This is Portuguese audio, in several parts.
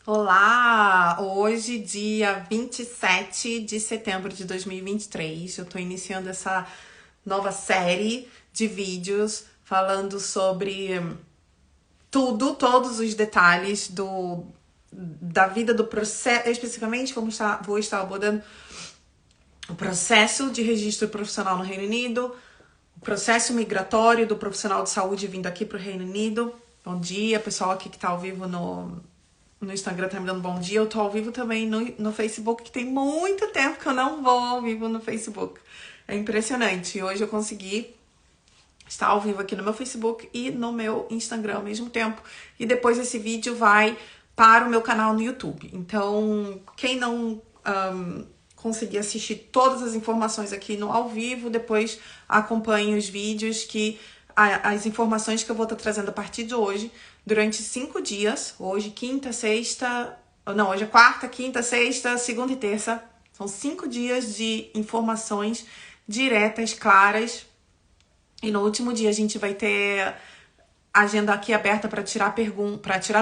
Olá! Hoje, dia 27 de setembro de 2023, eu tô iniciando essa nova série de vídeos falando sobre todos os detalhes da vida do processo. Especificamente, vou estar abordando o processo de registro profissional no Reino Unido, o processo migratório do profissional de saúde vindo aqui para o Reino Unido. Bom dia, pessoal aqui que tá ao vivo no Instagram tá me dando bom dia. Eu tô ao vivo também no Facebook, que tem muito tempo que eu não vou ao vivo no Facebook. É impressionante. E hoje eu consegui estar ao vivo aqui no meu Facebook e no meu Instagram ao mesmo tempo. E depois esse vídeo vai para o meu canal no YouTube. Então, quem não conseguir assistir todas as informações aqui no ao vivo, depois acompanhe os vídeos as informações que eu vou estar trazendo a partir de hoje, durante 5 dias, hoje hoje é quarta, quinta, sexta, segunda e terça, são 5 dias de informações diretas, claras, e no último dia a gente vai ter agenda aqui aberta para tirar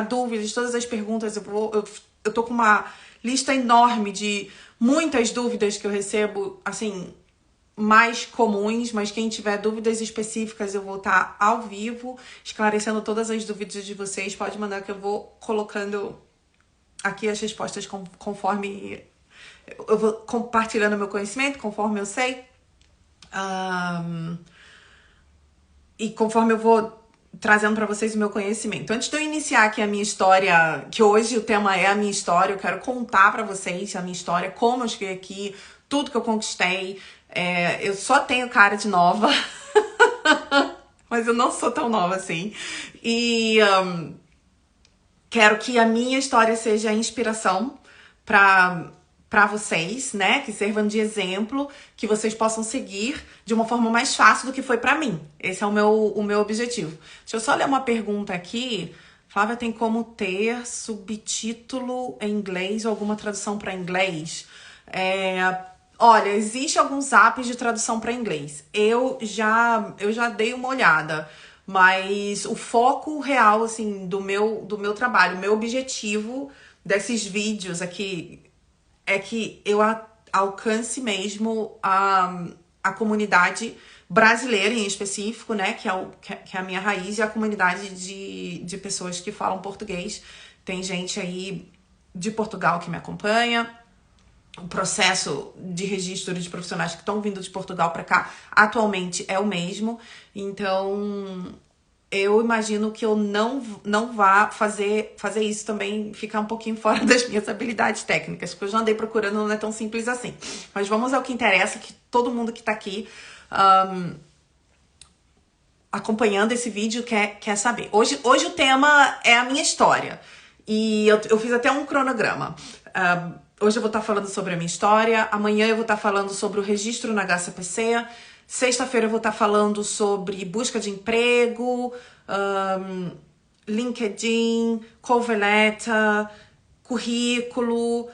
dúvidas, todas as perguntas. Eu tô com uma lista enorme de muitas dúvidas que eu recebo, assim, mais comuns, mas quem tiver dúvidas específicas eu vou estar ao vivo esclarecendo todas as dúvidas de vocês. Pode mandar que eu vou colocando aqui as respostas conforme eu vou compartilhando meu conhecimento, conforme eu sei, e conforme eu vou trazendo para vocês o meu conhecimento. Antes de eu iniciar aqui a minha história, que hoje o tema é a minha história, eu quero contar para vocês a minha história, como eu cheguei aqui, tudo que eu conquistei. Eu só tenho cara de nova, mas eu não sou tão nova assim. E quero que a minha história seja inspiração para vocês, né? Que sirvam de exemplo, que vocês possam seguir de uma forma mais fácil do que foi para mim. Esse é o meu objetivo. Deixa eu só ler uma pergunta aqui. Flávia, tem como ter subtítulo em inglês ou alguma tradução para inglês? Olha, existe alguns apps de tradução para inglês. Eu já dei uma olhada, mas o foco real, assim, do meu trabalho, o meu objetivo desses vídeos aqui é que eu alcance mesmo a comunidade brasileira em específico, né, que é a minha raiz, e a comunidade de pessoas que falam português. Tem gente aí de Portugal que me acompanha. O processo de registro de profissionais que estão vindo de Portugal para cá atualmente é o mesmo. Então, eu imagino que eu não vá fazer isso também, ficar um pouquinho fora das minhas habilidades técnicas, porque eu já andei procurando, não é tão simples assim. Mas vamos ao que interessa, que todo mundo que tá aqui acompanhando esse vídeo quer saber. Hoje o tema é a minha história. E eu fiz até um cronograma. Hoje eu vou estar falando sobre a minha história. Amanhã eu vou estar falando sobre o registro na HCPC. Sexta-feira eu vou estar falando sobre busca de emprego, LinkedIn, cover letter, currículo,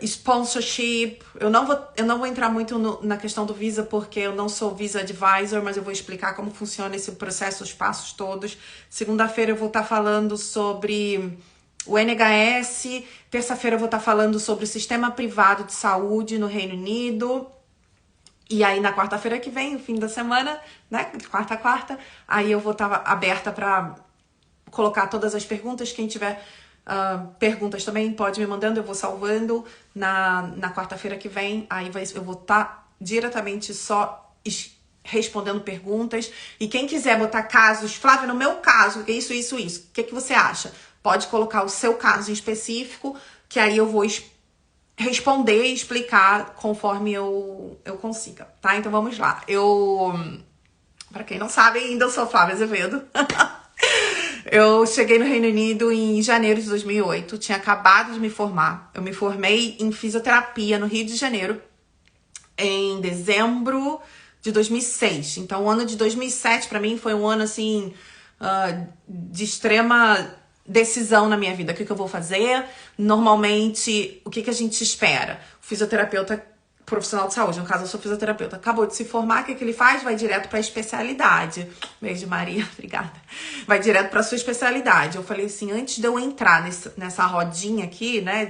sponsorship. Eu não vou entrar muito na questão do visa, porque eu não sou visa advisor, mas eu vou explicar como funciona esse processo, os passos todos. Segunda-feira eu vou estar falando sobre o NHS. Terça-feira eu vou estar falando sobre o sistema privado de saúde no Reino Unido. E aí, na quarta-feira que vem, no fim da semana, né, de quarta a quarta, aí eu vou estar aberta para colocar todas as perguntas. Quem tiver perguntas também pode me mandando, eu vou salvando na quarta-feira que vem. Aí eu vou estar diretamente só respondendo perguntas. E quem quiser botar casos, Flávia, no meu caso, isso, o que você acha? Pode colocar o seu caso em específico, que aí eu vou responder e explicar conforme eu consiga, tá? Então vamos lá. Pra quem não sabe ainda, eu sou Flávia Azevedo. Eu cheguei no Reino Unido em janeiro de 2008, tinha acabado de me formar. Eu me formei em fisioterapia no Rio de Janeiro em dezembro de 2006. Então o ano de 2007 pra mim foi um ano assim de extrema decisão na minha vida. O que eu vou fazer? Normalmente, o que a gente espera? O fisioterapeuta profissional de saúde, no caso eu sou fisioterapeuta, acabou de se formar, o que ele faz? Vai direto pra especialidade. Beijo, Maria, obrigada. Vai direto pra sua especialidade. Eu falei assim, antes de eu entrar nessa rodinha aqui, né,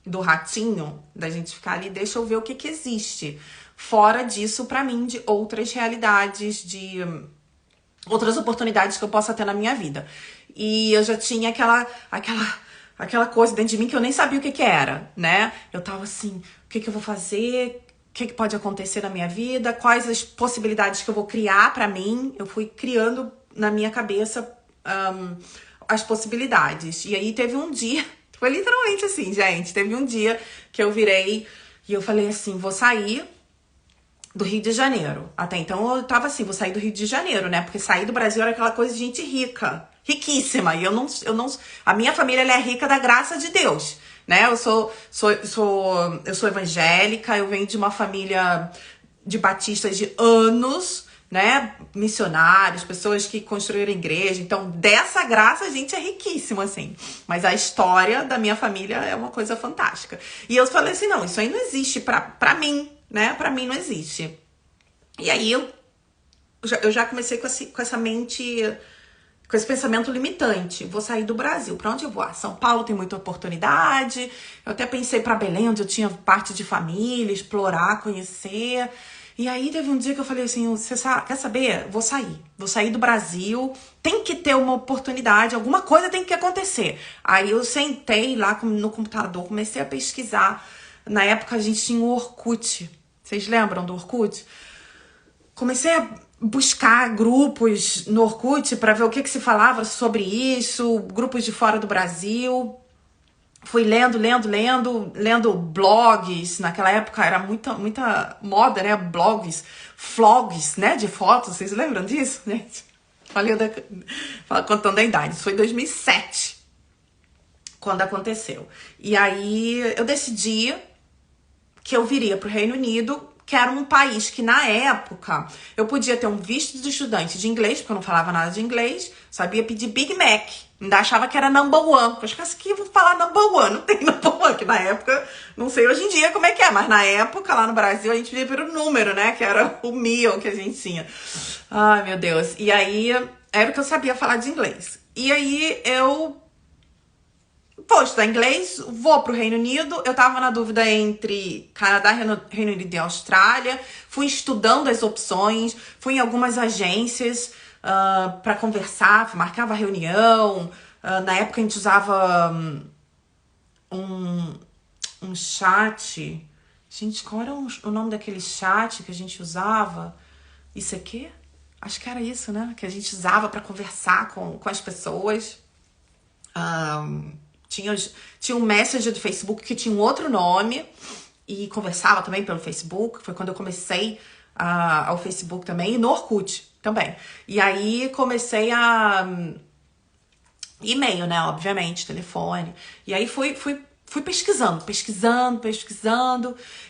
do ratinho, da gente ficar ali, deixa eu ver o que existe. Fora disso, pra mim, de outras realidades, de outras oportunidades que eu possa ter na minha vida. E eu já tinha aquela coisa dentro de mim que eu nem sabia o que era, né? Eu tava assim, o que eu vou fazer? O que pode acontecer na minha vida? Quais as possibilidades que eu vou criar pra mim? Eu fui criando na minha cabeça as possibilidades. E aí teve um dia, foi literalmente assim, gente, teve um dia que eu virei e eu falei assim, vou sair do Rio de Janeiro. Até então eu tava assim, vou sair do Rio de Janeiro, né? Porque sair do Brasil era aquela coisa de gente rica, riquíssima. E eu não, a minha família ela é rica da graça de Deus, né? Eu sou evangélica, eu venho de uma família de batistas de anos, né? Missionários, pessoas que construíram igreja. Então, dessa graça a gente é riquíssimo, assim. Mas a história da minha família é uma coisa fantástica. E eu falei assim, não, isso aí não existe pra mim, né? Pra mim não existe. E aí eu já comecei com essa mente, com esse pensamento limitante. Vou sair do Brasil. Pra onde eu vou? São Paulo tem muita oportunidade. Eu até pensei pra Belém, onde eu tinha parte de família, explorar, conhecer. E aí teve um dia que eu falei assim, você quer saber? Vou sair do Brasil, tem que ter uma oportunidade, alguma coisa tem que acontecer. Aí eu sentei lá no computador, comecei a pesquisar. Na época a gente tinha o Orkut. Vocês lembram do Orkut? Comecei a buscar grupos no Orkut para ver o que se falava sobre isso, grupos de fora do Brasil. Fui lendo blogs. Naquela época era muita moda, né? Blogs, vlogs, né? De fotos. Vocês lembram disso, gente? Contando a idade. Isso foi em 2007, quando aconteceu. E aí eu decidi que eu viria pro Reino Unido, que era um país que, na época, eu podia ter um visto de estudante de inglês, porque eu não falava nada de inglês, sabia pedir Big Mac, ainda achava que era number one. Eu acho que eu vou falar number one, não tem number one, que na época, não sei hoje em dia como é que é, mas na época, lá no Brasil, a gente via pelo número, né, que era o meal que a gente tinha. Ai, meu Deus. E aí, era o que eu sabia falar de inglês. E aí, eu vou estudar inglês, vou pro Reino Unido. Eu tava na dúvida entre Canadá, Reino Unido e Austrália. Fui estudando as opções, fui em algumas agências pra conversar, marcava reunião. Na época a gente usava um chat. Gente, qual era o nome daquele chat que a gente usava? Isso aqui? Acho que era isso, né? Que a gente usava pra conversar com as pessoas. Tinha um Messenger do Facebook que tinha um outro nome e conversava também pelo Facebook. Foi quando eu comecei ao Facebook também e no Orkut também. E aí comecei e-mail, né? Obviamente, telefone. E aí fui pesquisando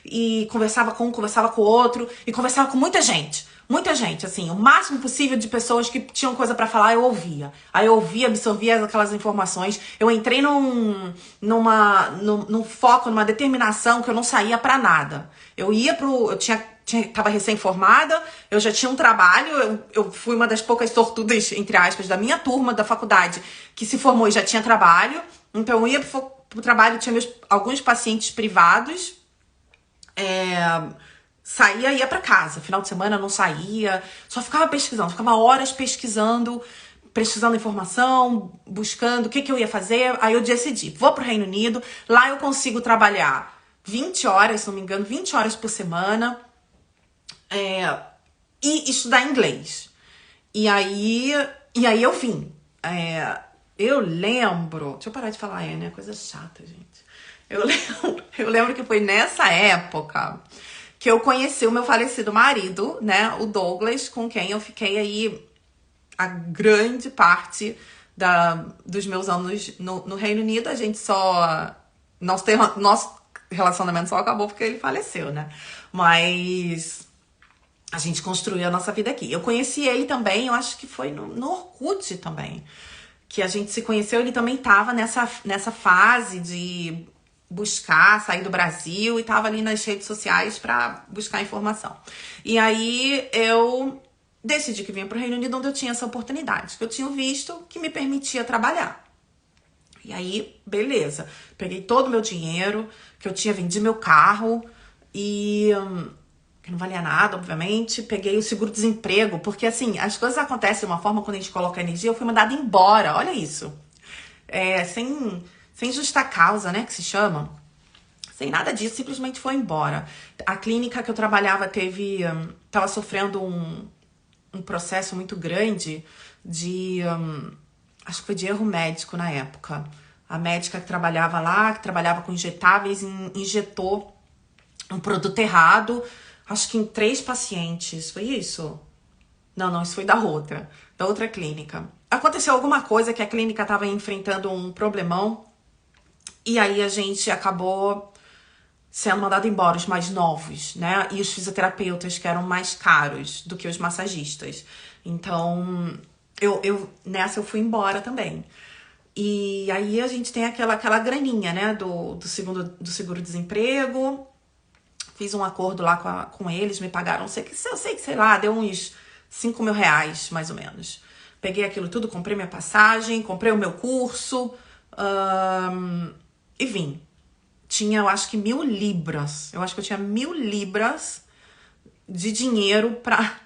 e conversava com um, conversava com o outro e conversava com muita gente. Muita gente, assim, o máximo possível de pessoas que tinham coisa pra falar, eu ouvia. Aí eu ouvia, absorvia aquelas informações. Eu entrei num foco, numa determinação que eu não saía pra nada. Eu tava recém-formada, eu já tinha um trabalho, eu fui uma das poucas sortudas, entre aspas, da minha turma da faculdade que se formou e já tinha trabalho. Então eu ia pro trabalho, tinha alguns pacientes privados, saía e ia pra casa. Final de semana não saía, só ficava pesquisando, ficava horas pesquisando informação, buscando o que eu ia fazer. Aí eu decidi, vou pro Reino Unido, lá eu consigo trabalhar 20 horas, se não me engano, 20 horas por semana, e estudar inglês. E aí eu vim. Eu lembro... Deixa eu parar de falar, né? Coisa chata, gente. Eu lembro que foi nessa época que eu conheci o meu falecido marido, né? O Douglas, com quem eu fiquei aí a grande parte dos meus anos no Reino Unido. A gente só... Nosso relacionamento só acabou porque ele faleceu, né? Mas a gente construiu a nossa vida aqui. Eu conheci ele também, eu acho que foi no Orkut também, que a gente se conheceu. Ele também tava nessa fase de buscar, sair do Brasil e tava ali nas redes sociais pra buscar informação. E aí eu decidi que vinha pro Reino Unido, onde eu tinha essa oportunidade, que eu tinha visto que me permitia trabalhar. E aí, beleza. Peguei todo o meu dinheiro, que eu tinha vendido meu carro e que não valia nada, obviamente. Peguei o seguro-desemprego, porque assim, as coisas acontecem de uma forma quando a gente coloca energia. Eu fui mandada embora, olha isso. Sem justa causa, né, que se chama. Sem nada disso, simplesmente foi embora. A clínica que eu trabalhava tava sofrendo um processo muito grande de... acho que foi de erro médico na época. A médica que trabalhava lá, que trabalhava com injetáveis, injetou um produto errado, acho que em 3 pacientes. Foi isso? Não, isso foi da outra clínica. Aconteceu alguma coisa que a clínica estava enfrentando um problemão e aí a gente acabou sendo mandado embora, os mais novos, né? E os fisioterapeutas que eram mais caros do que os massagistas. Então, nessa eu fui embora também. E aí a gente tem aquela graninha, né? Do seguro-desemprego. Fiz um acordo lá com eles, me pagaram, sei lá, deu uns 5 mil reais, mais ou menos. Peguei aquilo tudo, comprei minha passagem, comprei o meu curso e vim. Tinha, eu acho que 1.000 libras. Eu acho que eu tinha 1.000 libras de dinheiro pra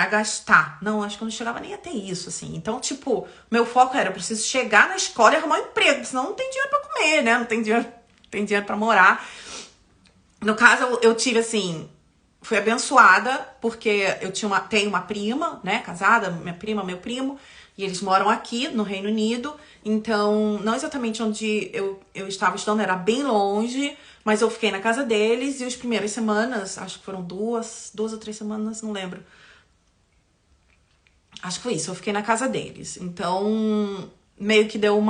gastar. Não, acho que eu não chegava nem a ter isso, assim. Então, tipo, meu foco era, eu preciso chegar na escola e arrumar um emprego, senão não tem dinheiro pra comer, né? Não tem dinheiro pra morar. No caso, eu tive, assim, fui abençoada, porque eu tenho uma prima, né, casada, minha prima, meu primo, e eles moram aqui no Reino Unido, então, não exatamente onde eu estava estudando, era bem longe, mas eu fiquei na casa deles, e as primeiras semanas, acho que foram 2 ou 3 semanas, não lembro. Acho que foi isso, eu fiquei na casa deles. Então, meio que deu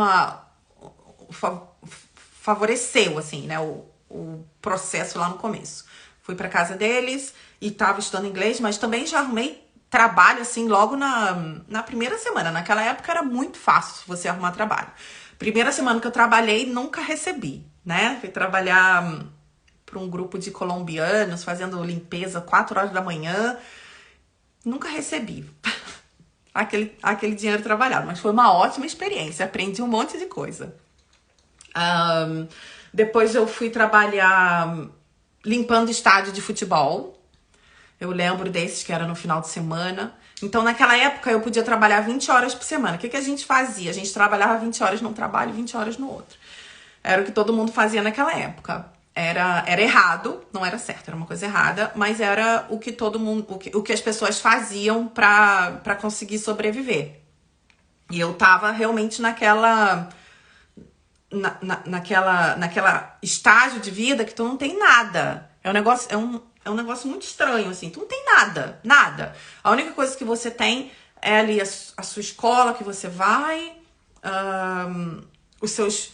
favoreceu, assim, né, o processo lá no começo. Fui pra casa deles e tava estudando inglês, mas também já arrumei trabalho, assim, logo na primeira semana. Naquela época era muito fácil você arrumar trabalho. Primeira semana que eu trabalhei, nunca recebi, né? Fui trabalhar para um grupo de colombianos, fazendo limpeza 4 horas da manhã. Nunca recebi aquele dinheiro trabalhado, mas foi uma ótima experiência. Aprendi um monte de coisa. Depois eu fui trabalhar limpando estádio de futebol. Eu lembro desses que era no final de semana. Então, naquela época, eu podia trabalhar 20 horas por semana. O que a gente fazia? A gente trabalhava 20 horas num trabalho e 20 horas no outro. Era o que todo mundo fazia naquela época. Era errado, não era certo, era uma coisa errada, mas era o que todo mundo, o que as pessoas faziam pra conseguir sobreviver. E eu tava realmente naquela estágio de vida que tu não tem nada. É um negócio muito estranho, assim. Tu não tem nada. A única coisa que você tem é ali a sua escola que você vai, os seus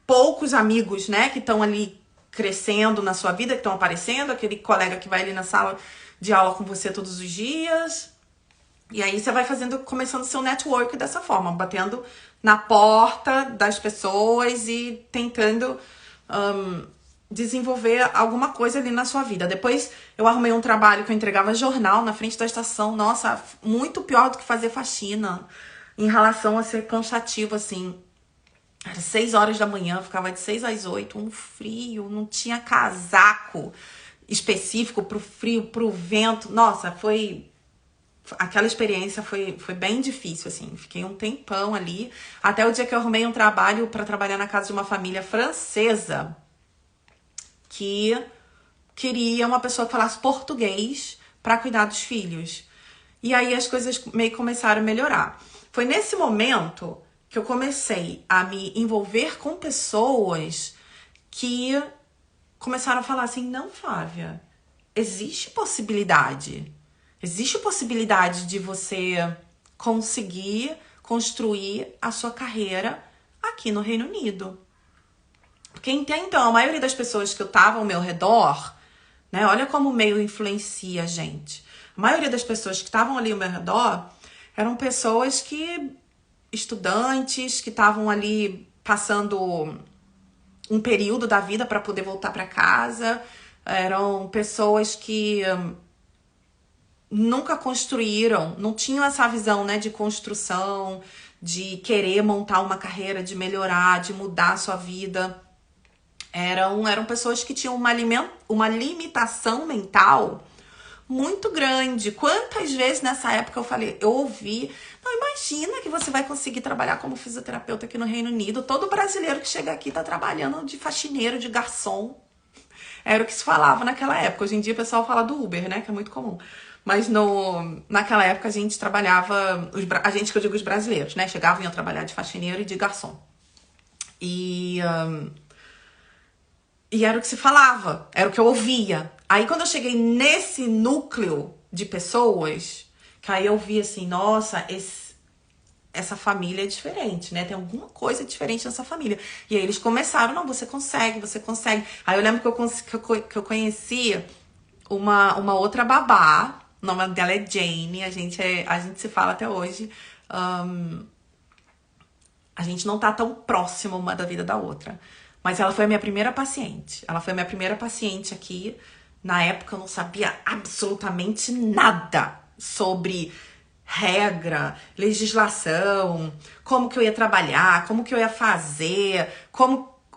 poucos amigos, né, que estão ali crescendo na sua vida, que estão aparecendo, aquele colega que vai ali na sala de aula com você todos os dias. E aí você vai começando seu network dessa forma, batendo na porta das pessoas e tentando desenvolver alguma coisa ali na sua vida. Depois eu arrumei um trabalho que eu entregava jornal na frente da estação. Nossa, muito pior do que fazer faxina, em relação a ser cansativo, assim. Era 6 horas da manhã, ficava de 6 às 8, um frio, não tinha casaco específico pro frio, pro vento. Nossa, aquela experiência foi bem difícil, assim. Fiquei um tempão ali, até o dia que eu arrumei um trabalho para trabalhar na casa de uma família francesa que queria uma pessoa que falasse português para cuidar dos filhos. E aí as coisas meio que começaram a melhorar. Foi nesse momento que eu comecei a me envolver com pessoas que começaram a falar assim, não, Flávia, existe possibilidade de você conseguir construir a sua carreira aqui no Reino Unido. Porque então, a maioria das pessoas que eu tava ao meu redor, né, olha como o meio influencia a gente. A maioria das pessoas que estavam ali ao meu redor eram pessoas estudantes que estavam ali passando um período da vida para poder voltar para casa. Eram pessoas que nunca construíram, não tinham essa visão, né, de construção, de querer montar uma carreira, de melhorar, de mudar a sua vida. Eram pessoas que tinham uma limitação mental muito grande. Quantas vezes nessa época eu ouvi, não, imagina que você vai conseguir trabalhar como fisioterapeuta aqui no Reino Unido. Todo brasileiro que chega aqui tá trabalhando de faxineiro, de garçom. Era o que se falava naquela época. Hoje em dia o pessoal fala do Uber, né, que é muito comum. Mas naquela época a gente trabalhava, a gente que eu digo os brasileiros, né, chegavam e iam trabalhar de faxineiro e de garçom. E era o que se falava, era o que eu ouvia. Aí quando eu cheguei nesse núcleo de pessoas, que aí eu vi assim, nossa, essa família é diferente, né? Tem alguma coisa diferente nessa família. E aí eles começaram, não, você consegue, você consegue. Aí eu lembro que eu conheci uma outra babá, o nome dela é Jane, a gente se fala até hoje. A gente não tá tão próximo uma da vida da outra. Mas ela foi a minha primeira paciente. Ela foi a minha primeira paciente aqui. Na época eu não sabia absolutamente nada sobre regra, legislação, como que eu ia trabalhar, como que eu ia fazer,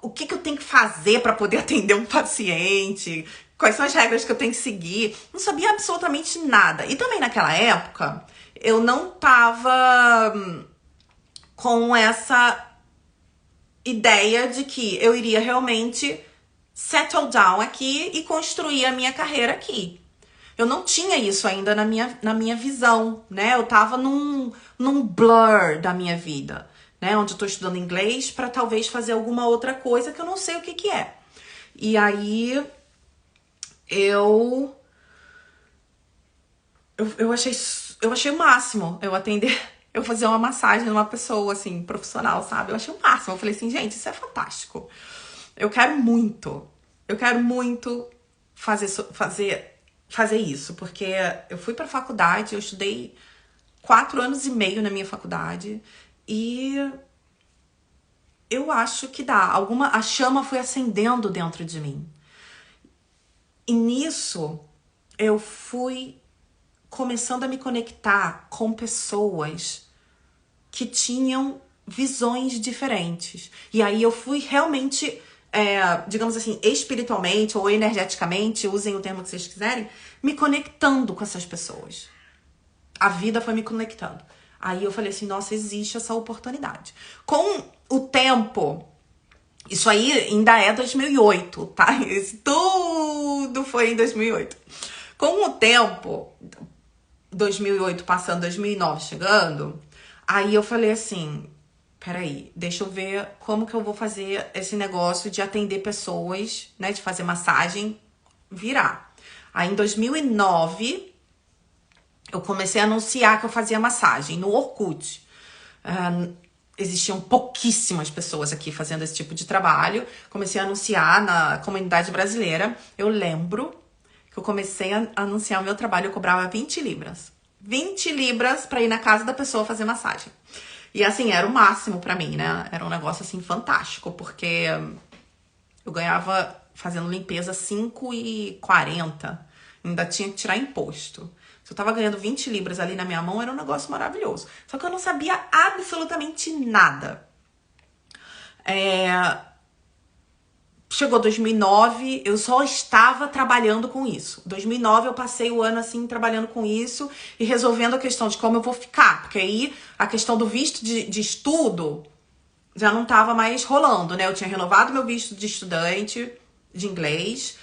o que eu tenho que fazer para poder atender um paciente, quais são as regras que eu tenho que seguir. Não sabia absolutamente nada. E também naquela época eu não tava com essa ideia de que eu iria realmente settle down aqui e construir a minha carreira aqui. Eu não tinha isso ainda na minha visão, né? Eu tava num blur da minha vida, né? Onde eu tô estudando inglês para talvez fazer alguma outra coisa que eu não sei o que é. E aí eu achei o máximo eu atender, eu fazer uma massagem numa pessoa, assim, profissional, sabe? Eu achei o máximo. Eu falei assim, gente, isso é fantástico. Eu quero muito fazer isso, porque eu fui pra faculdade, eu estudei 4 anos e meio na minha faculdade e eu acho que a chama foi acendendo dentro de mim. E nisso eu fui começando a me conectar com pessoas que tinham visões diferentes. E aí eu fui realmente, digamos assim, espiritualmente ou energeticamente, usem o termo que vocês quiserem, me conectando com essas pessoas. A vida foi me conectando. Aí eu falei assim, nossa, existe essa oportunidade. Com o tempo, isso aí ainda é 2008, tá? Isso tudo foi em 2008. Com o tempo, 2008 passando, 2009 chegando, aí eu falei assim, peraí, deixa eu ver como que eu vou fazer esse negócio de atender pessoas, né, de fazer massagem, virar. Aí em 2009, eu comecei a anunciar que eu fazia massagem no Orkut. Existiam pouquíssimas pessoas aqui fazendo esse tipo de trabalho. Comecei a anunciar na comunidade brasileira. Eu lembro que eu comecei a anunciar o meu trabalho, eu cobrava 20 libras. 20 libras pra ir na casa da pessoa fazer massagem. E assim, era o máximo pra mim, né? Era um negócio assim fantástico, porque eu ganhava fazendo limpeza 5,40. Ainda tinha que tirar imposto. Se eu tava ganhando 20 libras ali na minha mão, era um negócio maravilhoso. Só que eu não sabia absolutamente nada. Chegou 2009, eu só estava trabalhando com isso. 2009 eu passei o ano assim trabalhando com isso e resolvendo a questão de como eu vou ficar. Porque aí a questão do visto de estudo já não estava mais rolando, né? Eu tinha renovado meu visto de estudante de inglês,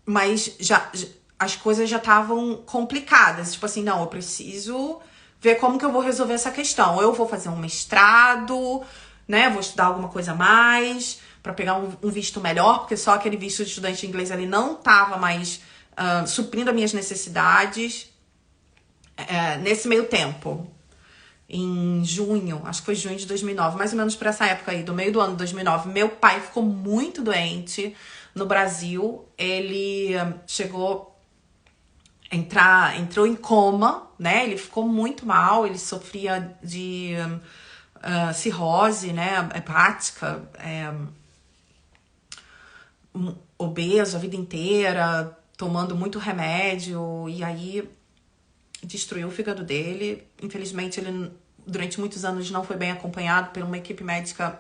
mas as coisas já estavam complicadas. Tipo assim, não, eu preciso ver como que eu vou resolver essa questão. Ou eu vou fazer um mestrado, né? Vou estudar alguma coisa a mais para pegar um visto melhor, porque só aquele visto de estudante de inglês ali não estava mais suprindo as minhas necessidades. Nesse meio tempo, em junho, acho que foi junho de 2009, mais ou menos por essa época aí, do meio do ano de 2009, meu pai ficou muito doente no Brasil. Ele entrou em coma, né? Ele ficou muito mal, ele sofria de cirrose, né, hepática, obeso a vida inteira, tomando muito remédio, e aí destruiu o fígado dele. Infelizmente, ele durante muitos anos não foi bem acompanhado por uma equipe médica,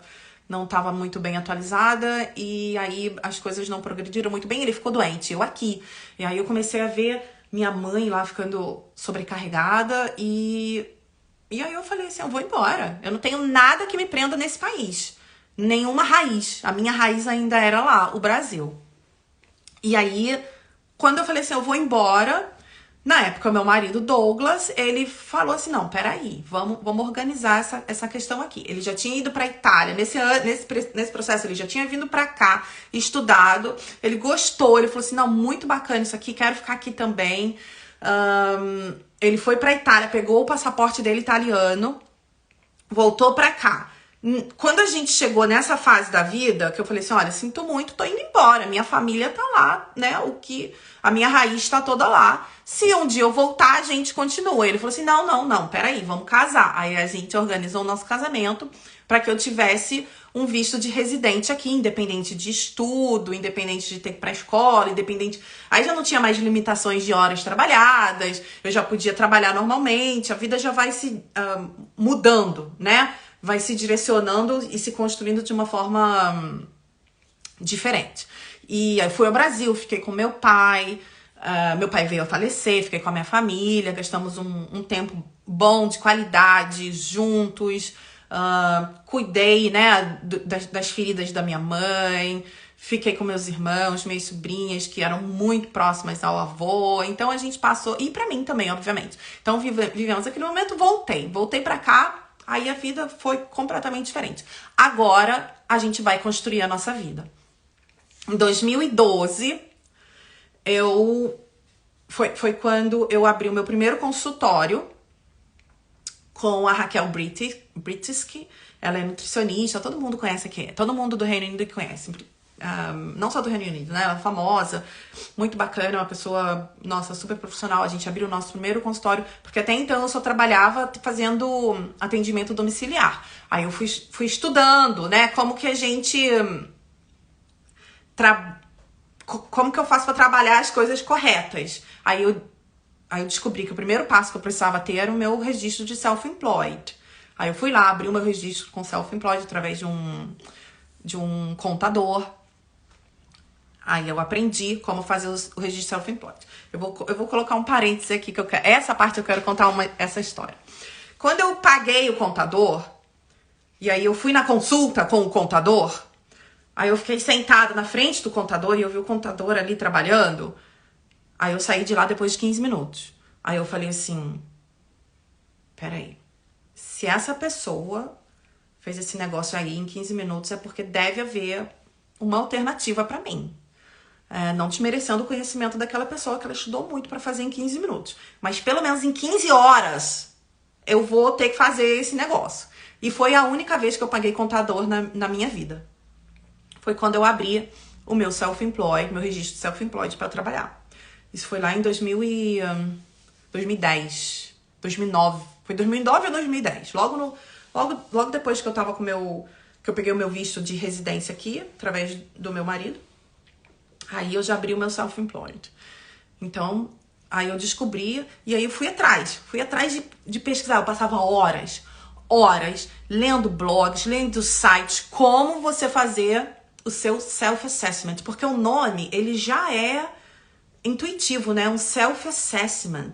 não estava muito bem atualizada, e aí as coisas não progrediram muito bem, ele ficou doente, eu aqui. E aí eu comecei a ver minha mãe lá ficando sobrecarregada, e aí eu falei assim, eu vou embora. Eu não tenho nada que me prenda nesse país. Nenhuma raiz. A minha raiz ainda era lá, o Brasil. E aí, quando eu falei assim, eu vou embora, na época, meu marido Douglas, ele falou assim, não, peraí, vamos organizar essa questão aqui. Ele já tinha ido pra Itália, nesse processo, ele já tinha vindo pra cá, estudado, ele gostou, ele falou assim, não, muito bacana isso aqui, quero ficar aqui também. Ele foi pra Itália, pegou o passaporte dele italiano, voltou pra cá. Quando a gente chegou nessa fase da vida, que eu falei assim, olha, sinto muito, tô indo embora, minha família tá lá, né, a minha raiz tá toda lá, se um dia eu voltar, a gente continua. Ele falou assim, não, peraí, vamos casar. Aí a gente organizou o nosso casamento para que eu tivesse um visto de residente aqui, independente de estudo, independente de ter que ir pra escola, independente... Aí já não tinha mais limitações de horas trabalhadas, eu já podia trabalhar normalmente, a vida já vai se mudando, né? Vai se direcionando e se construindo de uma forma diferente. E aí fui ao Brasil, fiquei com meu pai veio a falecer, fiquei com a minha família, gastamos um tempo bom, de qualidade, juntos, cuidei, né, das feridas da minha mãe, fiquei com meus irmãos, minhas sobrinhas, que eram muito próximas ao avô, então a gente passou, e pra mim também, obviamente. Então vivemos aquele momento, voltei pra cá. Aí a vida foi completamente diferente. Agora, a gente vai construir a nossa vida. Em 2012, foi quando eu abri o meu primeiro consultório com a Raquel Britsky. Ela é nutricionista, todo mundo conhece aqui. Todo mundo do Reino Unido conhece. Não só do Reino Unido, né? Ela é famosa, muito bacana, uma pessoa, nossa, super profissional. A gente abriu o nosso primeiro consultório, porque até então eu só trabalhava fazendo atendimento domiciliar. Aí eu fui estudando, né? Como que a gente... Como que eu faço para trabalhar as coisas corretas? Aí eu descobri que o primeiro passo que eu precisava ter era o meu registro de self-employed. Aí eu fui lá, abri o meu registro com self-employed através de um contador. Aí eu aprendi como fazer o registro self-employed. Eu vou colocar um parênteses aqui, que essa parte eu quero contar essa história. Quando eu paguei o contador, e aí eu fui na consulta com o contador, aí eu fiquei sentada na frente do contador e eu vi o contador ali trabalhando. Aí eu saí de lá depois de 15 minutos. Aí eu falei assim, peraí, se essa pessoa fez esse negócio aí em 15 minutos é porque deve haver uma alternativa pra mim. Não desmerecendo o conhecimento daquela pessoa que ela estudou muito pra fazer em 15 minutos. Mas pelo menos em 15 horas eu vou ter que fazer esse negócio. E foi a única vez que eu paguei contador na minha vida. Foi quando eu abri o meu self-employed, meu registro de self-employed pra trabalhar. Isso foi lá em 2010, 2009. Foi 2009 ou 2010. Logo depois que eu tava que eu peguei o meu visto de residência aqui, através do meu marido. Aí eu já abri o meu self-employed. Então, aí eu descobri, e aí eu fui atrás de pesquisar. Eu passava horas lendo blogs, lendo sites, como você fazer o seu self-assessment. Porque o nome, ele já é intuitivo, né? Um self-assessment.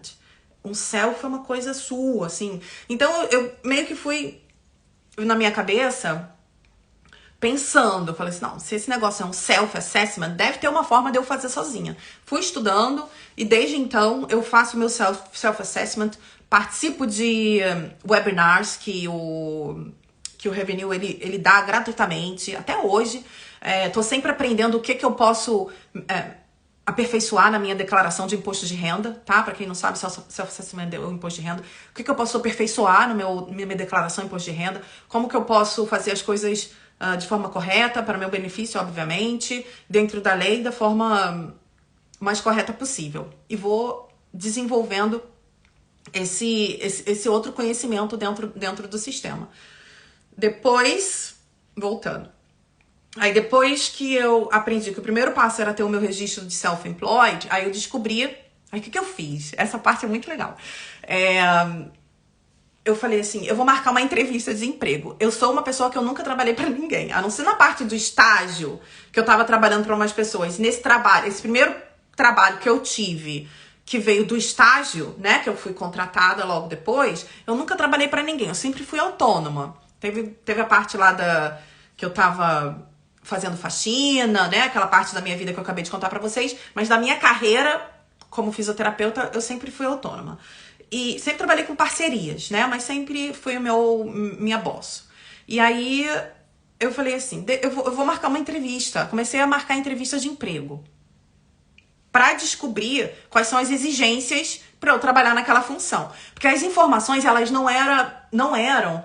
Um self é uma coisa sua, assim. Então, eu meio que fui, na minha cabeça, pensando. Eu falei assim, não, se esse negócio é um self-assessment, deve ter uma forma de eu fazer sozinha. Fui estudando e desde então eu faço meu self-assessment, participo de webinars que o Revenue ele dá gratuitamente, até hoje. Tô sempre aprendendo o que eu posso aperfeiçoar na minha declaração de imposto de renda, tá? Pra quem não sabe, self-assessment é o imposto de renda. O que eu posso aperfeiçoar na minha declaração de imposto de renda, como que eu posso fazer as coisas de forma correta, para meu benefício, obviamente, dentro da lei, da forma mais correta possível. E vou desenvolvendo esse outro conhecimento dentro do sistema. Depois, voltando. Aí depois que eu aprendi que o primeiro passo era ter o meu registro de self-employed, aí eu descobri... Aí o que eu fiz? Essa parte é muito legal. Eu falei assim, eu vou marcar uma entrevista de emprego. Eu sou uma pessoa que eu nunca trabalhei pra ninguém. A não ser na parte do estágio, que eu tava trabalhando pra umas pessoas. Nesse trabalho, esse primeiro trabalho que eu tive, que veio do estágio, né, que eu fui contratada logo depois, eu nunca trabalhei pra ninguém. Eu sempre fui autônoma. Teve a parte lá que eu tava fazendo faxina, né, aquela parte da minha vida que eu acabei de contar pra vocês. Mas da minha carreira, como fisioterapeuta, eu sempre fui autônoma. E sempre trabalhei com parcerias, né? Mas sempre fui minha boss. E aí eu falei assim, eu vou marcar uma entrevista. Comecei a marcar entrevistas de emprego para descobrir quais são as exigências para eu trabalhar naquela função. Porque as informações, elas não eram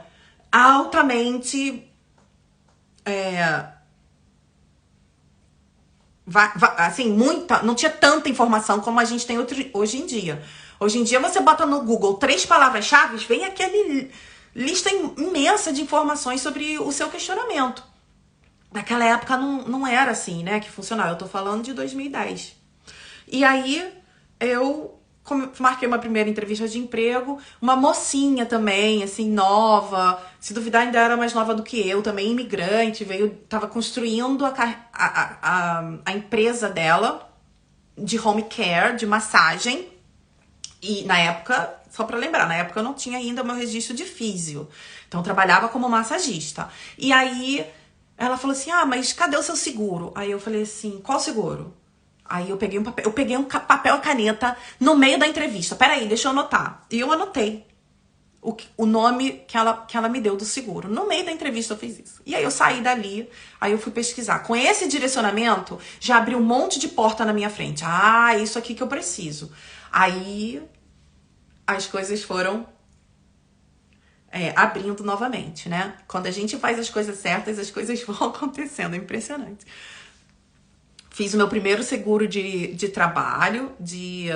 altamente... assim, não tinha tanta informação como a gente tem hoje em dia. Hoje em dia você bota no Google 3 palavras-chave, vem aquele lista imensa de informações sobre o seu questionamento. Naquela época não era assim, né, que funcionava. Eu tô falando de 2010. E aí eu marquei uma primeira entrevista de emprego, uma mocinha também, assim, nova, se duvidar ainda era mais nova do que eu, também imigrante, tava construindo a empresa dela de home care, de massagem. E na época, só pra lembrar, na época eu não tinha ainda meu registro de físio. Então eu trabalhava como massagista. E aí ela falou assim, mas cadê o seu seguro? Aí eu falei assim, qual seguro? Aí eu peguei um papel e caneta no meio da entrevista. Peraí, deixa eu anotar. E eu anotei o nome que ela me deu do seguro. No meio da entrevista eu fiz isso. E aí eu saí dali, aí eu fui pesquisar. Com esse direcionamento, já abriu um monte de porta na minha frente. Isso aqui que eu preciso. Aí as coisas foram abrindo novamente, né? Quando a gente faz as coisas certas, as coisas vão acontecendo. É impressionante. Fiz o meu primeiro seguro de trabalho, de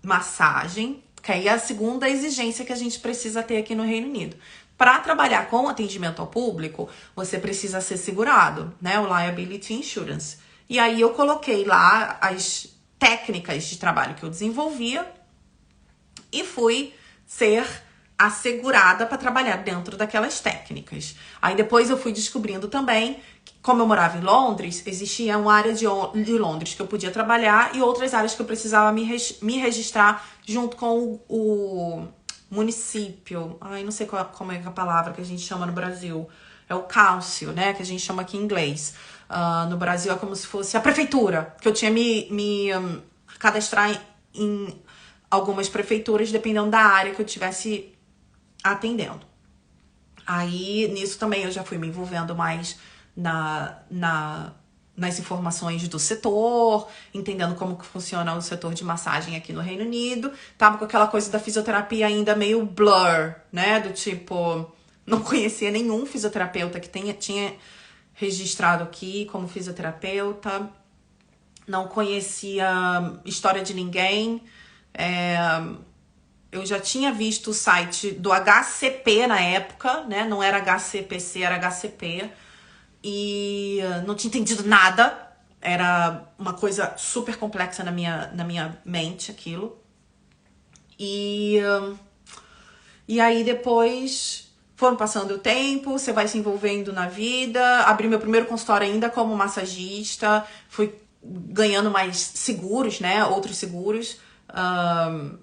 massagem, que aí é a segunda exigência que a gente precisa ter aqui no Reino Unido. Para trabalhar com atendimento ao público, você precisa ser segurado, né? O Liability Insurance. E aí eu coloquei lá as técnicas de trabalho que eu desenvolvia e fui ser assegurada para trabalhar dentro daquelas técnicas. Aí depois eu fui descobrindo também que, como eu morava em Londres, existia uma área de Londres que eu podia trabalhar e outras áreas que eu precisava me registrar junto com o município. Não sei como é a palavra que a gente chama no Brasil. É o council, né? Que a gente chama aqui em inglês. No Brasil é como se fosse a prefeitura, que eu tinha me cadastrar em algumas prefeituras, dependendo da área que eu estivesse atendendo. Aí, nisso também eu já fui me envolvendo mais nas informações do setor, entendendo como que funciona o setor de massagem aqui no Reino Unido. Tava com aquela coisa da fisioterapia ainda meio blur, né? Do tipo, não conhecia nenhum fisioterapeuta que tinha registrado aqui como fisioterapeuta. Não conhecia história de ninguém. Eu já tinha visto o site do HCP na época, né? Não era HCPC, era HCP. E não tinha entendido nada. Era uma coisa super complexa na minha mente, aquilo. E aí depois foram passando o tempo, você vai se envolvendo na vida. Abri meu primeiro consultório ainda como massagista. Fui ganhando mais seguros, né? Outros seguros.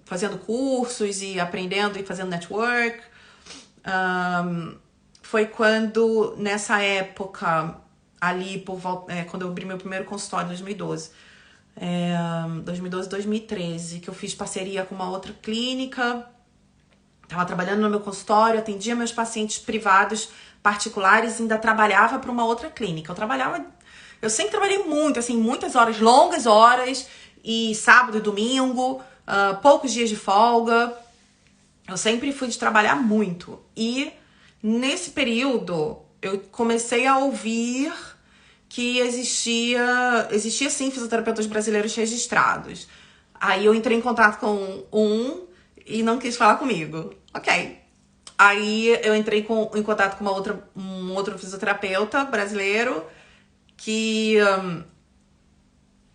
Fazendo cursos e aprendendo e fazendo network. Foi quando, nessa época, ali, quando eu abri meu primeiro consultório, em 2012. 2012, 2013, que eu fiz parceria com uma outra clínica. Tava trabalhando no meu consultório, atendia meus pacientes privados, particulares, e ainda trabalhava para uma outra clínica. Eu sempre trabalhei muito, assim, muitas horas, longas horas, e sábado e domingo, poucos dias de folga. Eu sempre fui de trabalhar muito. E nesse período, eu comecei a ouvir que existia sim fisioterapeutas brasileiros registrados. Aí eu entrei em contato com um e não quis falar comigo. Ok. Aí eu entrei em contato com um outro fisioterapeuta brasileiro que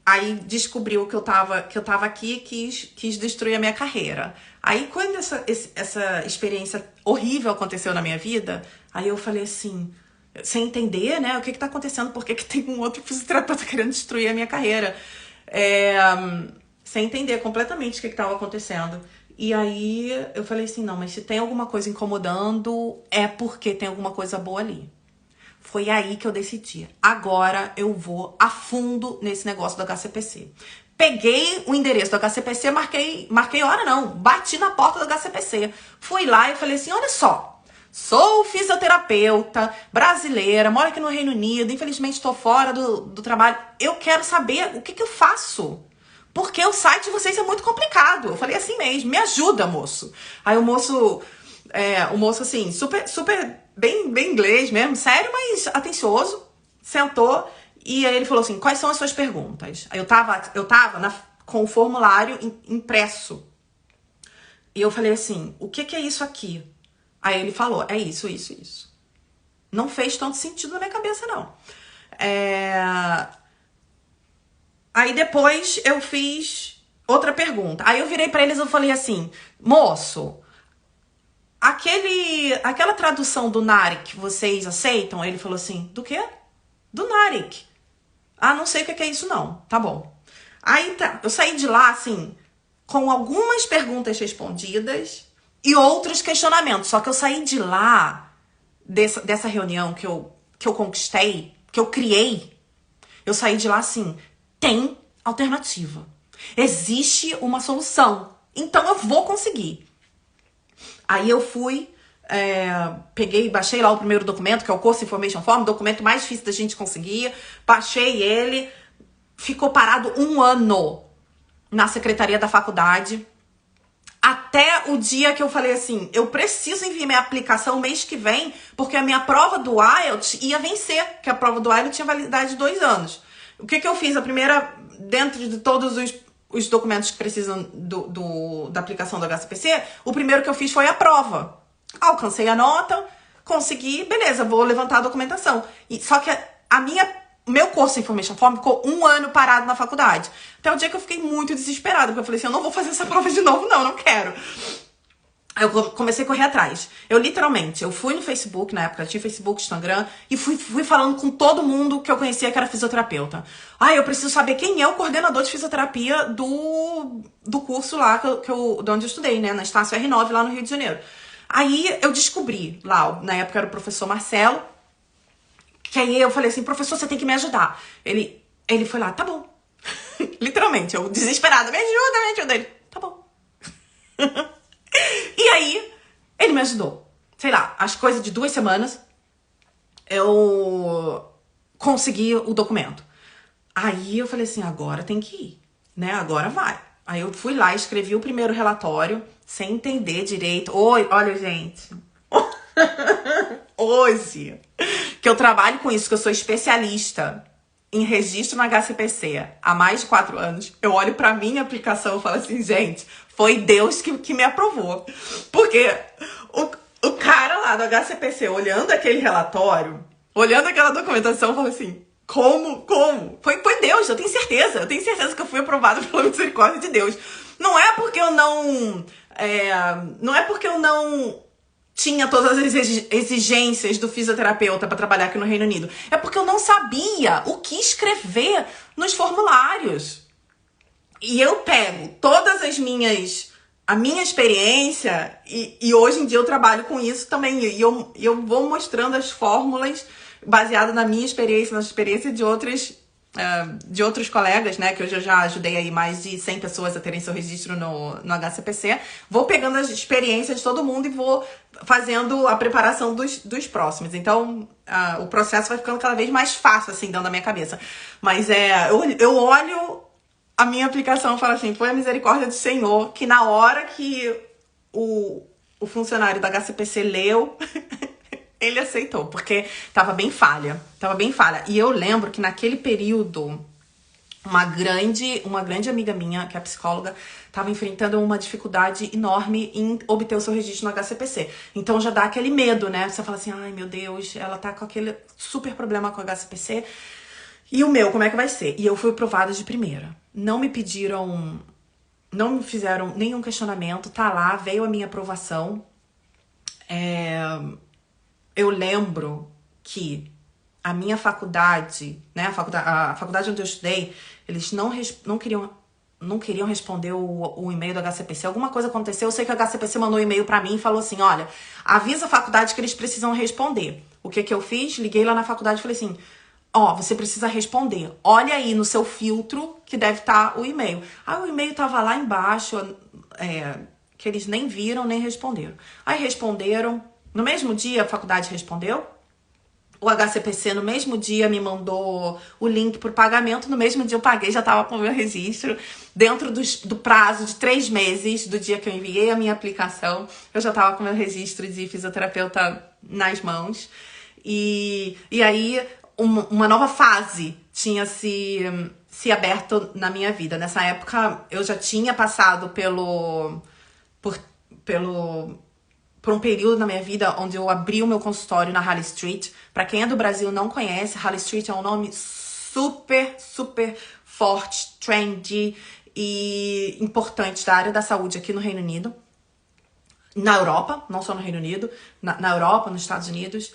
aí descobriu que eu tava aqui e quis destruir a minha carreira. Aí quando essa experiência horrível aconteceu na minha vida, aí eu falei assim, sem entender, né, o que tá acontecendo, por que tem um outro fisioterapeuta querendo destruir a minha carreira. Sem entender completamente o que tava acontecendo. E aí eu falei assim, não, mas se tem alguma coisa incomodando, é porque tem alguma coisa boa ali. Foi aí que eu decidi. Agora eu vou a fundo nesse negócio do HCPC. Peguei o endereço do HCPC, marquei hora não, bati na porta do HCPC. Fui lá e falei assim, olha só, sou fisioterapeuta brasileira, moro aqui no Reino Unido, infelizmente estou fora do trabalho. Eu quero saber o que eu faço. Porque o site de vocês é muito complicado. Eu falei assim mesmo, me ajuda, moço. Aí o moço assim, super bem inglês mesmo, sério, mas atencioso, sentou e aí ele falou assim, quais são as suas perguntas? Aí eu tava com o formulário impresso. E eu falei assim, o que é isso aqui? Aí ele falou, é isso. Não fez tanto sentido na minha cabeça, não. Aí depois eu fiz outra pergunta. Aí eu virei pra eles e falei assim, moço, aquela tradução do NARIC, vocês aceitam? Ele falou assim, do quê? Do NARIC. Ah, não sei o que é isso não. Tá bom. Aí tá, eu saí de lá, assim, com algumas perguntas respondidas e outros questionamentos. Só que eu saí de lá, dessa reunião que eu conquistei, que eu criei, eu saí de lá assim, tem alternativa. Existe uma solução. Então eu vou conseguir. Aí eu fui, baixei lá o primeiro documento, que é o Course Information Form, o documento mais difícil da gente conseguir. Baixei ele, ficou parado 1 ano na secretaria da faculdade. Até o dia que eu falei assim, eu preciso enviar minha aplicação mês que vem, porque a minha prova do IELTS ia vencer, que a prova do IELTS tinha validade de 2 anos. O que eu fiz? A primeira, dentro de todos os documentos que precisam da aplicação do HCPC, o primeiro que eu fiz foi a prova. Alcancei a nota, consegui, beleza, vou levantar a documentação. Só que o meu curso Information Form ficou 1 ano parado na faculdade. Até o dia que eu fiquei muito desesperada, porque eu falei assim, eu não vou fazer essa prova de novo, não quero. Aí eu comecei a correr atrás. Eu fui no Facebook, na época tinha Facebook, Instagram, e fui falando com todo mundo que eu conhecia que era fisioterapeuta. Eu preciso saber quem é o coordenador de fisioterapia do curso lá de onde eu estudei, né? Na Estácio R9, lá no Rio de Janeiro. Aí eu descobri lá, na época era o professor Marcelo, que aí eu falei assim, professor, você tem que me ajudar. Ele foi lá, tá bom. Literalmente, eu desesperada, me ajuda. Ele, tá bom. E aí, ele me ajudou. Sei lá, as coisas de 2 semanas, eu consegui o documento. Aí eu falei assim, agora tem que ir, né? Agora vai. Aí eu fui lá, escrevi o primeiro relatório, sem entender direito. Olha, gente. Hoje, que eu trabalho com isso, que eu sou especialista em registro no HCPC há mais de 4 anos, eu olho pra minha aplicação e falo assim, gente, foi Deus que me aprovou. Porque o cara lá do HCPC, olhando aquele relatório, olhando aquela documentação, falou assim, como? Foi Deus, eu tenho certeza que eu fui aprovada pela misericórdia de Deus. Não é porque eu não tinha todas as exigências do fisioterapeuta para trabalhar aqui no Reino Unido. É porque eu não sabia o que escrever nos formulários. E eu pego todas a minha experiência e hoje em dia eu trabalho com isso também. E eu vou mostrando as fórmulas baseadas na minha experiência, na experiência de outros colegas, né, que eu já ajudei aí mais de 100 pessoas a terem seu registro no HCPC. Vou pegando as experiências de todo mundo e vou fazendo a preparação dos próximos. Então, o processo vai ficando cada vez mais fácil, assim, dentro da minha cabeça. Mas eu olho a minha aplicação e falo assim, foi a misericórdia do Senhor, que na hora que o funcionário da HCPC leu... Ele aceitou, porque tava bem falha. E eu lembro que naquele período uma grande amiga minha, que é psicóloga, estava enfrentando uma dificuldade enorme em obter o seu registro no HCPC. Então já dá aquele medo, né? Você fala assim, ai meu Deus, ela tá com aquele super problema com o HCPC. E o meu, como é que vai ser? E eu fui aprovada de primeira. Não me pediram, não me fizeram nenhum questionamento, tá lá, veio a minha aprovação. Eu lembro que a minha faculdade, né, a faculdade onde eu estudei, eles não queriam responder o e-mail do HCPC. Alguma coisa aconteceu, eu sei que o HCPC mandou um e-mail pra mim e falou assim, olha, avisa a faculdade que eles precisam responder. O que eu fiz? Liguei lá na faculdade e falei assim, ó, você precisa responder. Olha aí no seu filtro que deve estar o e-mail. Aí o e-mail tava lá embaixo, que eles nem viram, nem responderam. Aí responderam. No mesmo dia a faculdade respondeu. O HCPC no mesmo dia me mandou o link pro pagamento. No mesmo dia eu paguei, já tava com o meu registro. Dentro do prazo de 3 meses do dia que eu enviei a minha aplicação, eu já tava com o meu registro de fisioterapeuta nas mãos. E aí uma nova fase tinha se aberto na minha vida. Nessa época eu já tinha passado por um período na minha vida onde eu abri o meu consultório na Harley Street. Pra quem é do Brasil e não conhece, Harley Street é um nome super, super forte, trendy e importante da área da saúde aqui no Reino Unido. Na Europa, não só no Reino Unido, na Europa, nos Estados Unidos.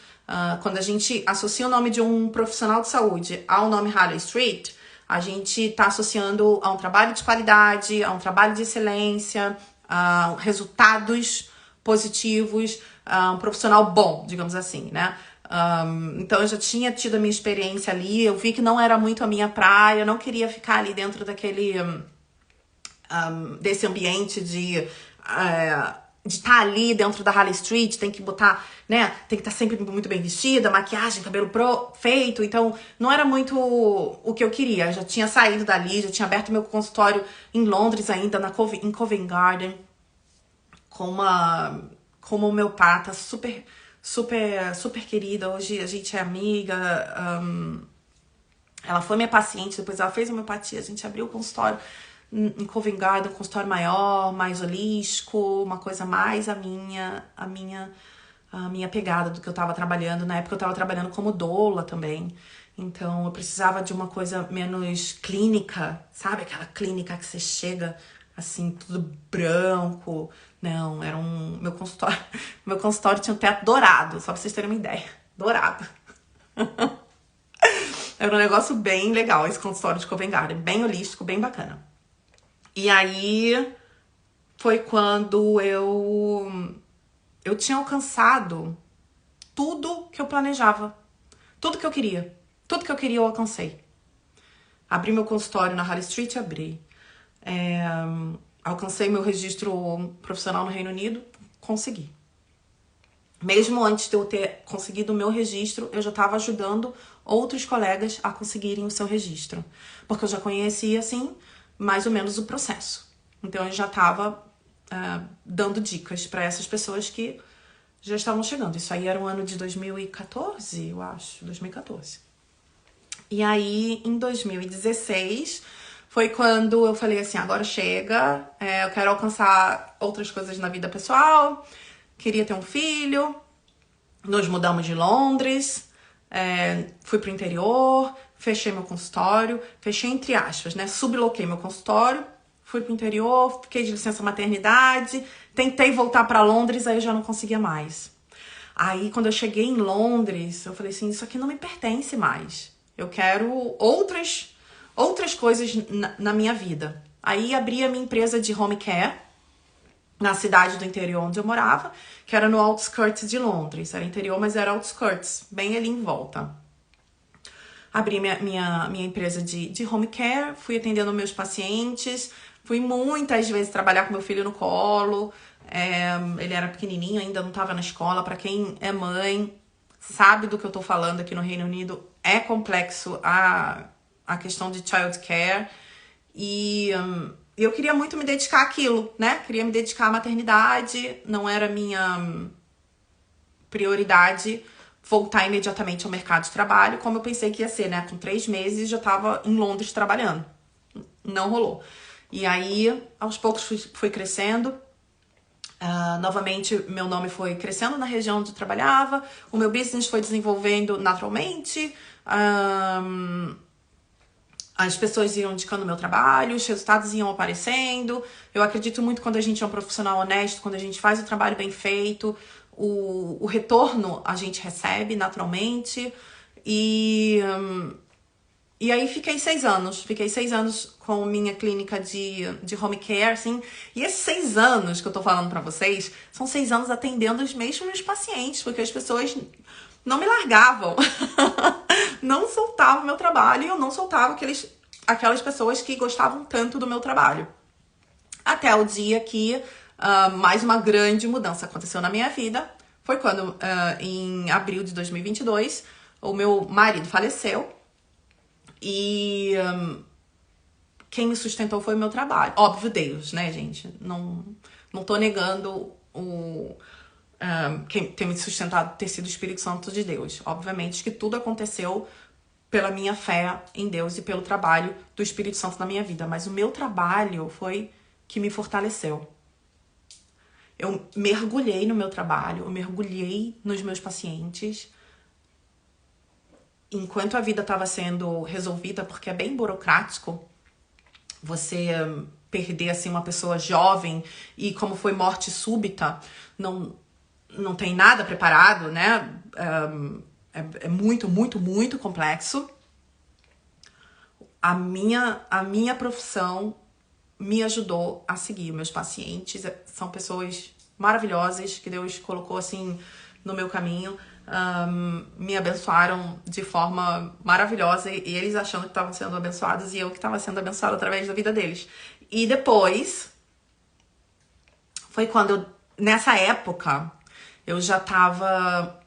Quando a gente associa o nome de um profissional de saúde ao nome Harley Street, a gente está associando a um trabalho de qualidade, a um trabalho de excelência, a resultados positivos, um profissional bom, digamos assim, né? Então eu já tinha tido a minha experiência ali, eu vi que não era muito a minha praia, eu não queria ficar ali dentro desse ambiente de estar ali dentro da Harley Street, tem que botar, né, tem que estar sempre muito bem vestida, maquiagem, cabelo feito, então não era muito o que eu queria. Eu já tinha saído dali, já tinha aberto meu consultório em Londres ainda, em Covent Garden, com uma homeopata super, super, super querida. Hoje a gente é amiga. Ela foi minha paciente, depois ela fez homeopatia, a gente abriu o consultório em Covent Garden, um consultório maior, mais holístico, uma coisa mais a minha pegada do que eu tava trabalhando. Na época eu tava trabalhando como doula também. Então eu precisava de uma coisa menos clínica, sabe? Aquela clínica que você chega assim, tudo branco. Não, era meu consultório. Meu consultório tinha um teto dourado, só pra vocês terem uma ideia. Dourado. Era um negócio bem legal esse consultório de Covent Garden, bem holístico, bem bacana. E aí foi quando eu tinha alcançado tudo que eu planejava, tudo que eu queria. Tudo que eu queria eu alcancei. Abri meu consultório na Harley Street, abri. Alcancei meu registro profissional no Reino Unido, consegui. Mesmo antes de eu ter conseguido o meu registro, eu já estava ajudando outros colegas a conseguirem o seu registro. Porque eu já conhecia, assim, mais ou menos o processo. Então eu já estava dando dicas para essas pessoas que já estavam chegando. Isso aí era o ano de 2014, eu acho, 2014. E aí, em 2016, foi quando eu falei assim, agora chega, eu quero alcançar outras coisas na vida pessoal, queria ter um filho, nos mudamos de Londres, fui pro interior, fechei meu consultório, fechei entre aspas, né, subloquei meu consultório, fui pro interior, fiquei de licença maternidade, tentei voltar pra Londres, aí eu já não conseguia mais. Aí, quando eu cheguei em Londres, eu falei assim, isso aqui não me pertence mais. Eu quero outras coisas na minha vida. Aí, abri a minha empresa de home care, na cidade do interior onde eu morava, que era no outskirts de Londres. Era interior, mas era outskirts, bem ali em volta. Abri minha empresa de home care, fui atendendo meus pacientes, fui muitas vezes trabalhar com meu filho no colo. Ele era pequenininho, ainda não estava na escola. Para quem é mãe, sabe do que eu tô falando. Aqui no Reino Unido é complexo a questão de child care. E eu queria muito me dedicar àquilo, né? Queria me dedicar à maternidade, não era minha prioridade voltar imediatamente ao mercado de trabalho, como eu pensei que ia ser, né? Com 3 meses já estava em Londres trabalhando. Não rolou. E aí, aos poucos, fui crescendo. Novamente, meu nome foi crescendo na região onde eu trabalhava. O meu business foi desenvolvendo naturalmente. As pessoas iam indicando o meu trabalho, os resultados iam aparecendo. Eu acredito muito quando a gente é um profissional honesto, quando a gente faz o trabalho bem feito, o retorno a gente recebe naturalmente. E aí fiquei 6 anos. Fiquei 6 anos com minha clínica de home care, assim. E esses 6 anos que eu tô falando pra vocês, são 6 anos atendendo os mesmos pacientes, porque as pessoas não me largavam. Não soltava o meu trabalho e eu não soltava aquelas pessoas que gostavam tanto do meu trabalho. Até o dia que mais uma grande mudança aconteceu na minha vida. Foi quando, em abril de 2022, o meu marido faleceu. E quem me sustentou foi o meu trabalho. Óbvio, Deus, né, gente? Não tô negando quem tem me sustentado ter sido o Espírito Santo de Deus. Obviamente que tudo aconteceu pela minha fé em Deus e pelo trabalho do Espírito Santo na minha vida. Mas o meu trabalho foi que me fortaleceu. Eu mergulhei no meu trabalho, eu mergulhei nos meus pacientes. Enquanto a vida estava sendo resolvida, porque é bem burocrático você perder assim uma pessoa jovem e como foi morte súbita, não tem nada preparado, né? É muito, muito, muito complexo. A minha profissão me ajudou a seguir. Meus pacientes são pessoas maravilhosas que Deus colocou assim no meu caminho. Me abençoaram de forma maravilhosa e eles achando que estavam sendo abençoados e eu que estava sendo abençoada através da vida deles. E depois foi quando nessa época eu já estava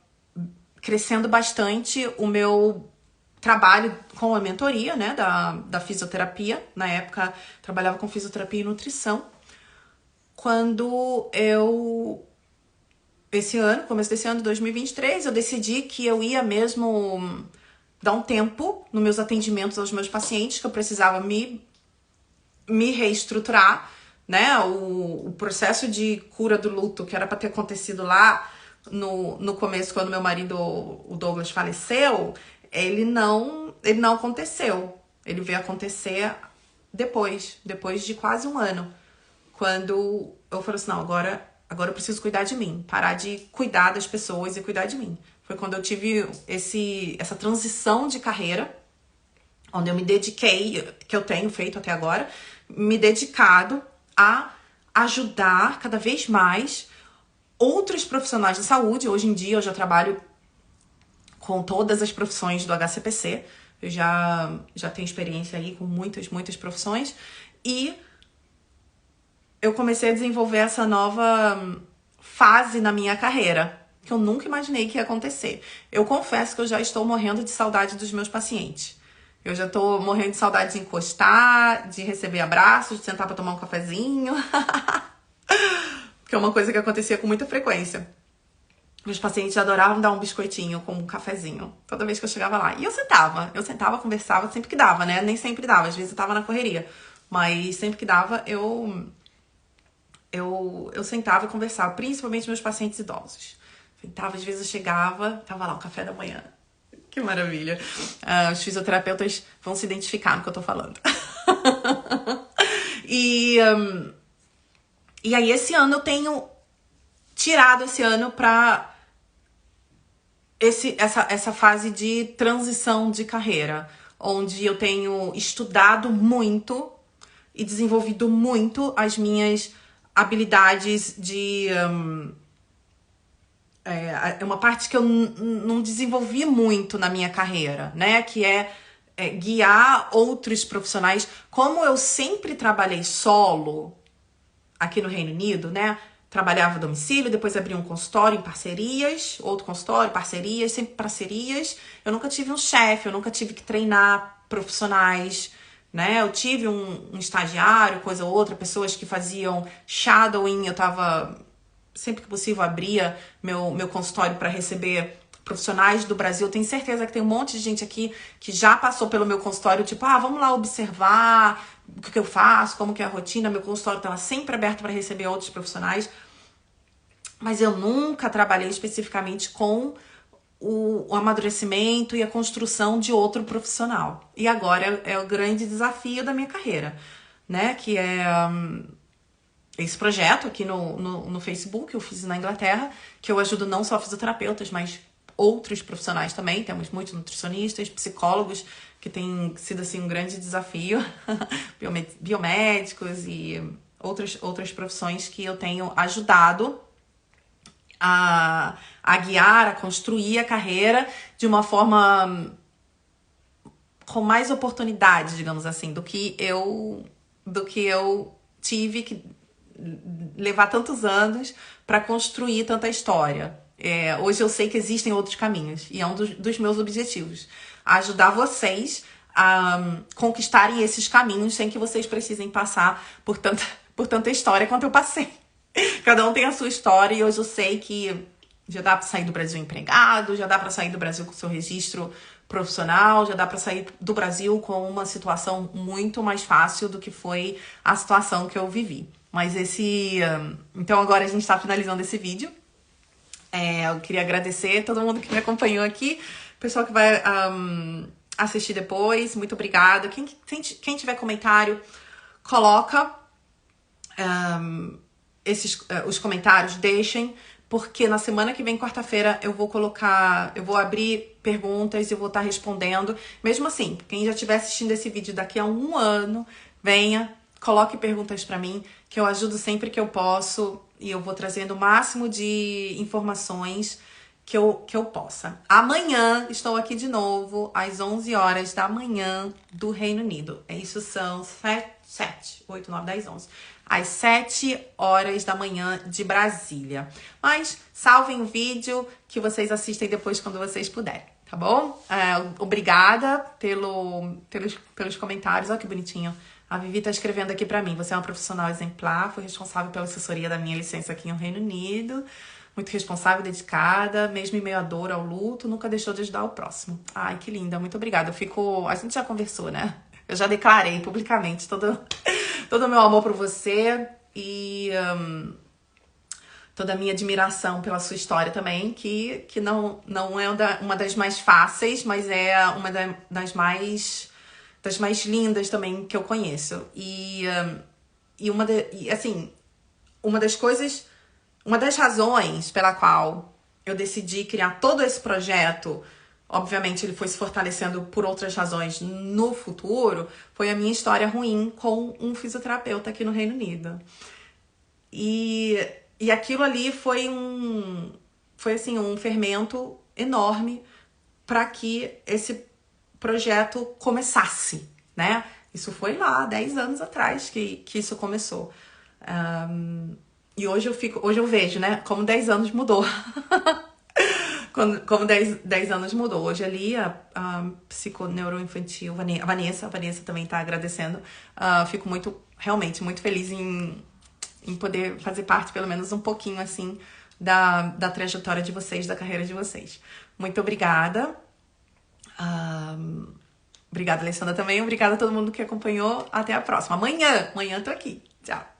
crescendo bastante o meu trabalho com a mentoria, né, da fisioterapia. Na época trabalhava com fisioterapia e nutrição. Quando esse ano, começo desse ano de 2023, eu decidi que eu ia mesmo dar um tempo nos meus atendimentos aos meus pacientes, que eu precisava me reestruturar, né? O processo de cura do luto, que era para ter acontecido lá no começo, quando meu marido, o Douglas, faleceu, ele não aconteceu. Ele veio acontecer depois de quase um ano. Quando eu falei assim, não, agora eu preciso cuidar de mim, parar de cuidar das pessoas e cuidar de mim. Foi quando eu tive essa transição de carreira, onde eu me dediquei, que eu tenho feito até agora, me dedicado a ajudar cada vez mais outros profissionais de saúde. Hoje em dia eu já trabalho com todas as profissões do HCPC, eu já tenho experiência aí com muitas profissões, e eu comecei a desenvolver essa nova fase na minha carreira, que eu nunca imaginei que ia acontecer. Eu confesso que eu já estou morrendo de saudade dos meus pacientes. Eu já tô morrendo de saudade de encostar, de receber abraços, de sentar pra tomar um cafezinho. Que é uma coisa que acontecia com muita frequência. Meus pacientes adoravam dar um biscoitinho com um cafezinho toda vez que eu chegava lá. E eu sentava, conversava sempre que dava, né? Nem sempre dava, às vezes eu tava na correria. Mas sempre que dava, eu sentava e conversava, principalmente meus pacientes idosos. Sentava, às vezes eu chegava, tava lá o café da manhã. Que maravilha. Os fisioterapeutas vão se identificar no que eu tô falando. E aí esse ano eu tenho tirado esse ano pra essa fase de transição de carreira, onde eu tenho estudado muito e desenvolvido muito as minhas habilidades de... é uma parte que eu não desenvolvi muito na minha carreira, né? Que é guiar outros profissionais. Como eu sempre trabalhei solo aqui no Reino Unido, né? Trabalhava a domicílio, depois abri um consultório em parcerias, outro consultório, parcerias, sempre parcerias. Eu nunca tive um chefe, eu nunca tive que treinar profissionais, né? Eu tive um estagiário, coisa ou outra, pessoas que faziam shadowing. Eu tava, sempre que possível, abria meu consultório para receber profissionais do Brasil. Tenho certeza que tem um monte de gente aqui que já passou pelo meu consultório, tipo, vamos lá observar, o que eu faço, como que é a rotina. Meu consultório estava sempre aberto para receber outros profissionais, mas eu nunca trabalhei especificamente com o amadurecimento e a construção de outro profissional. E agora é o grande desafio da minha carreira, né? Que é esse projeto aqui no Facebook, eu fiz na Inglaterra, que eu ajudo não só fisioterapeutas, mas outros profissionais também. Temos muitos nutricionistas, psicólogos, que tem sido assim um grande desafio, biomédicos e outras profissões que eu tenho ajudado a guiar, a construir a carreira de uma forma com mais oportunidades, digamos assim, do que eu tive que levar tantos anos para construir tanta história. Hoje eu sei que existem outros caminhos e é um dos meus objetivos, ajudar vocês a conquistarem esses caminhos sem que vocês precisem passar por tanta história quanto eu passei. Cada um tem a sua história e hoje eu sei que já dá para sair do Brasil empregado, já dá para sair do Brasil com seu registro profissional, já dá para sair do Brasil com uma situação muito mais fácil do que foi a situação que eu vivi. Mas então agora a gente está finalizando esse vídeo. Eu queria agradecer a todo mundo que me acompanhou aqui, pessoal que vai assistir depois, muito obrigada. Quem tiver comentário, coloca os comentários, deixem, porque na semana que vem, quarta-feira, eu vou abrir perguntas e eu vou estar respondendo. Mesmo assim, quem já estiver assistindo esse vídeo daqui a 1 ano, venha, coloque perguntas para mim, que eu ajudo sempre que eu posso e eu vou trazendo o máximo de informações que eu possa. Amanhã estou aqui de novo, às 11 horas da manhã do Reino Unido. Isso são 7, 8, 9, 10, 11. Às 7 horas da manhã de Brasília. Mas salvem o vídeo que vocês assistem depois quando vocês puderem, tá bom? Obrigada pelos comentários. Olha que bonitinho. A Vivi tá escrevendo aqui pra mim. Você é uma profissional exemplar, foi responsável pela assessoria da minha licença aqui no Reino Unido. Muito responsável, dedicada, mesmo em meio à dor, ao luto, nunca deixou de ajudar o próximo. Ai, que linda, muito obrigada. A gente já conversou, né? Eu já declarei publicamente todo o meu amor por você e toda a minha admiração pela sua história também, que não é uma das mais fáceis, mas é uma das mais lindas também que eu conheço. Uma das razões pela qual eu decidi criar todo esse projeto, obviamente ele foi se fortalecendo por outras razões no futuro, foi a minha história ruim com um fisioterapeuta aqui no Reino Unido. E aquilo ali foi um fermento enorme para que esse projeto começasse, né? Isso foi lá, 10 anos atrás que isso começou. E hoje eu vejo, né, como 10 anos mudou. Como 10 anos mudou. Hoje ali a psiconeuroinfantil, a Vanessa também tá agradecendo. Fico realmente muito feliz em poder fazer parte, pelo menos um pouquinho, assim, da trajetória de vocês, da carreira de vocês. Muito obrigada. Obrigada, Alessandra, também. Obrigada a todo mundo que acompanhou. Até a próxima. Amanhã tô aqui. Tchau.